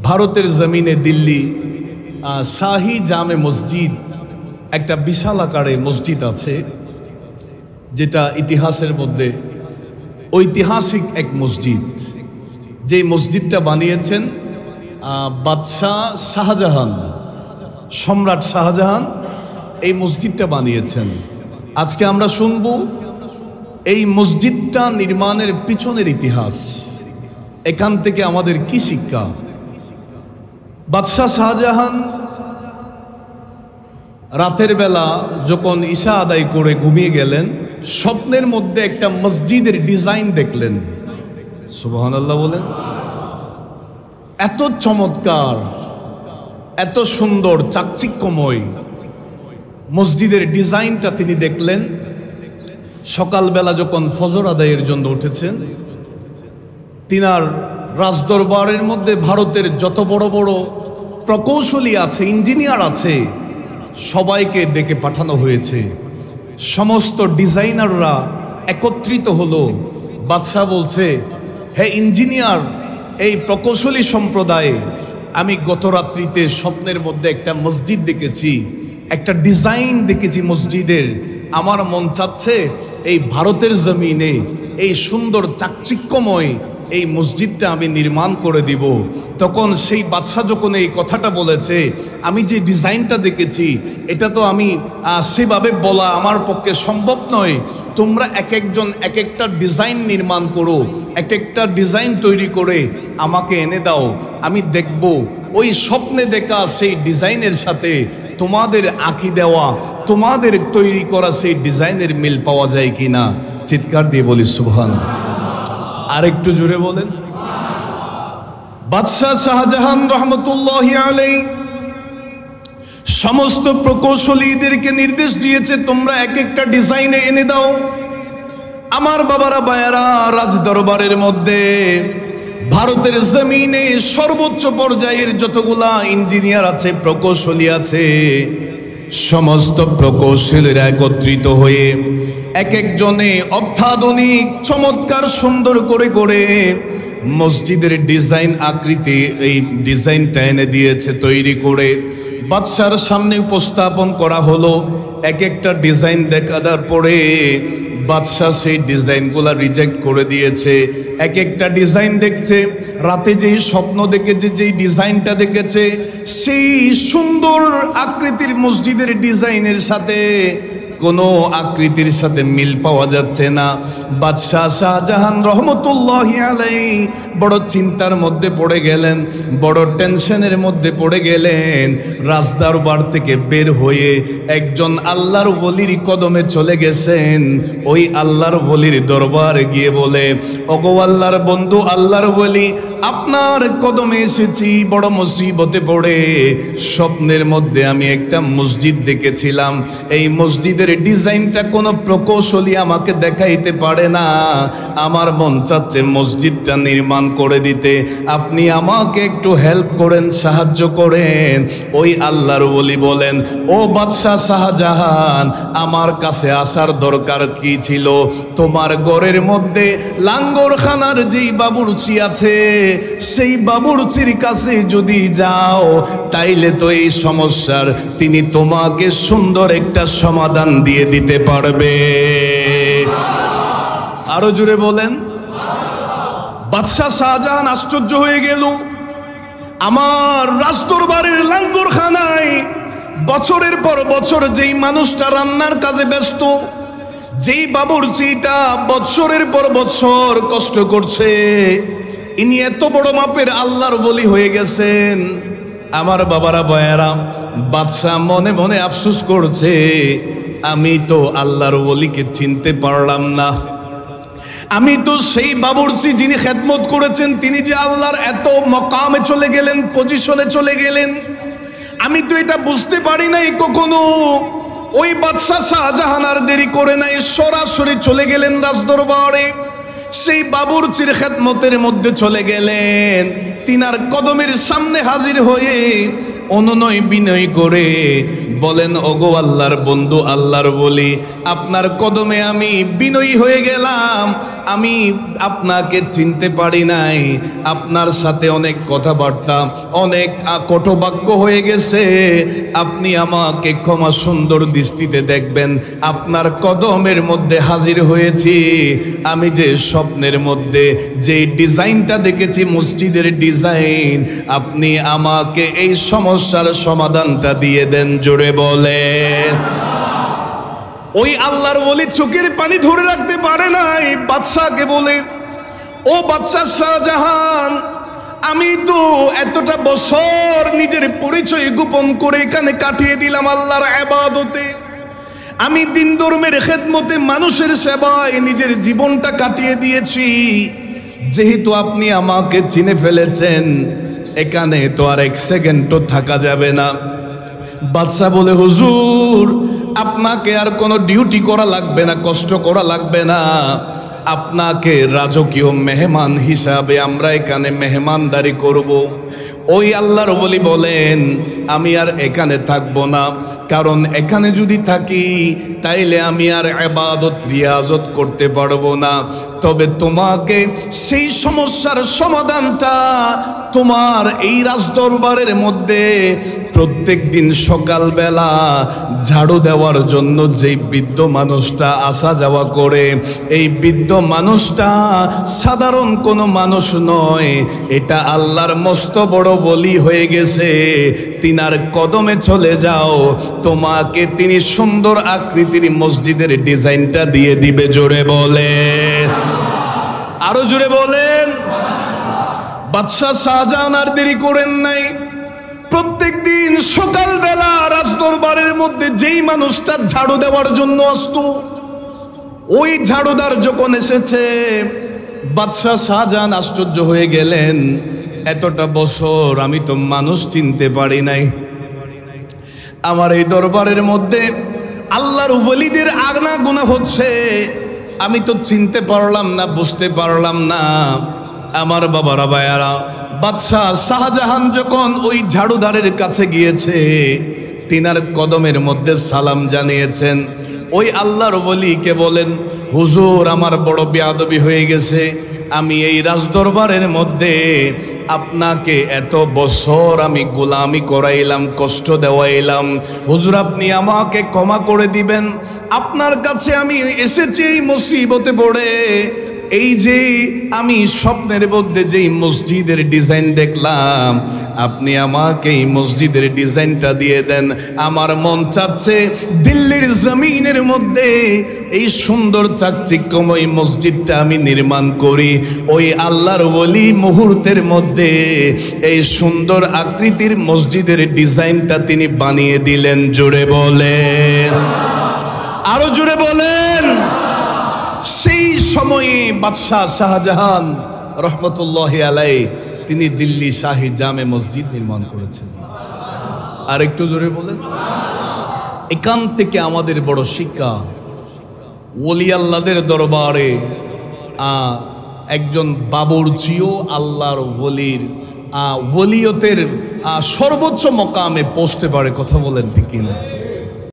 ভারতের জমিনে দিল্লি শাহী জামে মসজিদ একটা বিশাল আকারে মসজিদ আছে, যেটা ইতিহাসের মধ্যে ঐতিহাসিক এক মসজিদ। যে মসজিদটা বানিয়েছেন বাদশাহ শাহজাহান, সম্রাট শাহজাহান এই মসজিদটা বানিয়েছেন। আজকে আমরা শুনব এই মসজিদটা নির্মাণের পিছনের ইতিহাস, এখান থেকে আমাদের কি শিক্ষা। বাদশাহ শাহজাহান রাতের বেলা যখন ঈশা আদায় করে ঘুমিয়ে গেলেন, স্বপ্নের মধ্যে একটা মসজিদের ডিজাইন দেখলেন। সুবহানাল্লাহ বলেন। এত চমৎকার, এত সুন্দর, চাকচিক্যময় মসজিদের ডিজাইনটা তিনি দেখলেন। সকালবেলা যখন ফজর আদায়ের জন্য উঠেছেন, তিনার রাজদরবারের মধ্যে ভারতের যত বড় বড় প্রকৌশলী আছে, ইঞ্জিনিয়ার আছে, সবাইকে ডেকে পাঠানো হয়েছে। সমস্ত ডিজাইনাররা একত্রিত হলো। বাদশাহ বলছে, হে ইঞ্জিনিয়ার, এই প্রকৌশলী সম্প্রদায়ে, আমি গত রাত্রিতে স্বপ্নের মধ্যে একটা মসজিদ দেখেছি, একটা ডিজাইন দেখেছি মসজিদের। আমার মন চাচ্ছে এই ভারতের জমিনে এই সুন্দর চাকচিক্যময় এই মসজিদটা আমি নির্মাণ করে দিব। তখন সেই বাদশাহ যখন এই কথাটা বলেছে, আমি যে ডিজাইনটা দেখেছি এটা তো আমি সেভাবে বলা আমার পক্ষে সম্ভব নয়। তোমরা এক একজন এক একটা ডিজাইন নির্মাণ করো, এক একটা ডিজাইন তৈরি করে আমাকে এনে দাও, আমি দেখব ওই স্বপ্নে দেখা সেই ডিজাইনের সাথে তোমাদের আঁকি দেওয়া, তোমাদের তৈরি করা সেই ডিজাইনের মিল পাওয়া যায় কিনা। চিৎকার দিয়ে বলি সুবহানাল্লাহ। আর একটু জোরে বলেন। বাদশাহ শাহজাহান রহমতুল্লাহি আলাইহি সমস্ত প্রকৌশলীদেরকে নির্দেশ দিয়েছে, তোমরা এক একটা ডিজাইনে এনে দাও। আমার বাবারা বায়ারা, রাজ দরবারের মধ্যে ভারতের জমিনে সর্বোচ্চ পর্যায়ের যতগুলা ইঞ্জিনিয়ার আছে, প্রকৌশলী আছে, সমস্ত প্রকৌশলীরা একত্রিত হয়ে এক একজনে অত্যাধুনিক চমৎকার সুন্দর করে করে মসজিদের ডিজাইন আকৃতি এই ডিজাইনটা এনে দিয়েছে তৈরি করে। বাদশার সামনে উপস্থাপন করা হলো। এক একটা ডিজাইন দেখার পরে বাদশাহ সেই ডিজাইনগুলো রিজেক্ট করে দিয়েছে। এক একটা ডিজাইন দেখছে, রাতে যেই স্বপ্ন দেখেছে, যেই ডিজাইনটা দেখেছে, সেই সুন্দর আকৃতির মসজিদের ডিজাইনের সাথে কোনো আকৃতির সাথে মিল পাওয়া যাচ্ছে না। বাদশাহ শাহজাহান রহমতুল্লাহি আলাইহি বড় চিন্তার মধ্যে পড়ে গেলেন, বড় টেনশনের মধ্যে পড়ে গেলেন। রাজদরবার থেকে বের হয়ে একজন আল্লাহর ওলির কদমে চলে গেছেন। ওই আল্লাহর ওলির দরবারে গিয়ে বলে, ওগো আল্লাহর বন্ধু, আল্লাহর ওলি, আপনার কদমে এসেছি বড় মুসিবতে পড়ে। স্বপ্নের মধ্যে আমি একটা মসজিদ দেখেছিলাম, এই মসজিদের ডিজাইনটা কোনো প্রকৌশলী আমাকে দেখাইতে পারে না। আমার মন চাচ্ছে মসজিদটা নির্মাণ করে দিতে, আপনি আমাকে একটু হেল্প করেন, সাহায্য করেন। ওই আল্লাহর ওলি বলেন, ও বাদশাহ শাহজাহান, আমার কাছে আসার দরকার কি ছিল? তোমার ঘরের মধ্যে লাঙ্গরখানার যেই বাবুর্চি আছে, সেই বাবুর্চির কাছে যদি যাও, তাইলে তো এই সমস্যার তিনি তোমাকে সুন্দর একটা সমাধান দিয়ে দিতে পারবে। আরো জোরে বলেন। বাদশাহ শাহজাহান আশ্চর্য হয়ে গেল। আমার রাজদরবারের লাঙ্গরখানায় বছরের পর বছর যেই মানুষটা রান্নার কাজে ব্যস্ত, যেই বাবুর্চিটা বছরের পর বছর কষ্ট করছে, ইনি এত বড় মাপের আল্লাহর ওলি হয়ে গেছেন। আমার বাবারা বয়ারা, বাদশাহ মনে মনে আফসোস করছে, আমি তো আল্লাহর ওলিকে চিনতে পারলাম না। আমি তো সেই বাবুর্চি যিনি খেদমত করেছেন, তিনি যে আল্লাহর এত মকামে চলে গেলেন, পজিশনে চলে গেলেন, আমি তো এটা বুঝতে পারি নাই কখনো। ওই বাদশাহ শাহজাহান আর দেরি করে নাই, সরাসরি চলে গেলেন রাজদরবারে। সেই বাবুর্চির খেদমতের মধ্যে চলে গেলেন। তিনার কদমের সামনে হাজির হয়ে অনুনয় বিনয় করে বলেন, ওগো আল্লাহর বন্ধু, আল্লাহর বলি, আপনার কদমে আমি বিনয়ী হয়ে গেলাম। আমি আপনাকে চিনতে পারি নাই, আপনার সাথে অনেক কথাবার্তা, অনেক কটুবাক্য হয়ে গেছে। আপনি আমাকে ক্ষমা সুন্দর দৃষ্টিতে দেখবেন। আপনার কদমের মধ্যে হাজির হয়েছি। আমি যে স্বপ্নের মধ্যে যে ডিজাইনটা দেখেছি, মসজিদের ডিজাইন, আপনি আমাকে এই সমস্যার সমাধানটা দিয়ে দেন। জোরে বলেন। ওই আল্লাহর ওলি চোখের পানি ধরে রাখতে পারে নাই, বাদশাকে বলে, ও বাদশা শাহজাহান, আমি তো এতটা বছর নিজের পরিচয় গোপন করে এখানে কাটিয়ে দিলাম আল্লাহর ইবাদতে। আমি দিন ধর্মের খেদমতে, মানুষের সেবায় নিজের জীবনটা কাটিয়ে দিয়েছি। যেহেতু আপনি আমাকে চিনে ফেলেছেন, এখানে তো আর এক সেকেন্ডও থাকা যাবে না। বাদশা বলে, হুজুর, আপনাকে আর কোনো ডিউটি করা লাগবে না, কষ্ট করা লাগবে না। আপনাকে রাজকীয় মেহমান হিসাবে আমরা এখানে মেহমানদারি করব। ওই আল্লাহর ওলি বলেন, আমি আর এখানে থাকবো না, কারণ এখানে যদি থাকি তাইলে আমি আর ইবাদত রিয়াজত করতে পারবো না। তবে তোমাকে সেই সমস্যার সমাধানটা তোমার এই রাজদরবারের মধ্যে প্রত্যেক দিন সকালবেলা ঝাড়ু দেওয়ার জন্য যেই বৃদ্ধ মানুষটা আসা যাওয়া করে, এই বৃদ্ধ মানুষটা সাধারণ কোনো মানুষ নয়, এটা আল্লাহর মস্ত বড় বলি হয়ে গেছে। তিনার কদমে চলে যাও, তোমাকে তিনি সুন্দর আকৃতির মসজিদের ডিজাইনটা দিয়ে দিবে। জোরে বলেন, আরো জোরে বলেন। বাদশা শাহজাহান আর দেরি করেন নাই। প্রত্যেক দিন সকালবেলা রাজদরবারের মধ্যে যেই মানুষটা ঝাড়ু দেওয়ার জন্য আসতো, ওই ঝাড়ুদার যখন এসেছে, বাদশা শাহজাহান আশ্চর্য হয়ে গেলেন, এতটা বছর আমি তো মানুষ চিনতে পারি নাই। আমার এই দরবারের মধ্যে আল্লাহর ওলিদের আনাগোনা হচ্ছে, আমি তো চিনতে পারলাম না, বুঝতে পারলাম না। আমার বাবারা ভাইয়ারা, বাদশাহ শাহজাহান যখন ওই ঝাড়ুদারের কাছে গিয়েছে, তিনার কদমের মধ্যে সালাম জানিয়েছেন। ওই আল্লাহর ওলিকে বলেন, হুজুর, আমার বড় বেয়াদবি হয়ে গেছে। আমি এই রাজদরবারের মধ্যে আপনাকে এত বছর আমি গোলামি করাইলাম, কষ্ট দেওয়াইলাম। হুজুর, আপনি আমাকে ক্ষমা করে দিবেন। আপনার কাছে আমি এসেছি এই মুসিবতে পড়ে। এই যে আমি স্বপ্নের মধ্যে যেই মসজিদের ডিজাইন দেখলাম, আপনি আমাকে এই মসজিদের ডিজাইনটা দিয়ে দেন। আমার মন চাচ্ছে দিল্লির জমিনের মধ্যে এই সুন্দর চাকচিক্যময় মসজিদটা আমি নির্মাণ করি। ওই আল্লাহর ওলি মুহূর্তের মধ্যে এই সুন্দর আকৃতির মসজিদের ডিজাইনটা তিনি বানিয়ে দিলেন। জোরে বলেন, আরো জোরে বলেন। সেই সময়ে বাদশাহ শাহজাহান রহমতুল্লাহি আলাইহি তিনি দিল্লি শাহী জামে মসজিদ নির্মাণ করেছেন। আর একটু জোরে বলেন। এখান থেকে আমাদের বড় শিক্ষা, ওলি আল্লাহদের দরবারে একজন বাবুর্চিও আল্লাহর ওলির ওলিয়তের সর্বোচ্চ মকামে পৌঁছতে পারে। কথা বলেন ঠিক কিনা?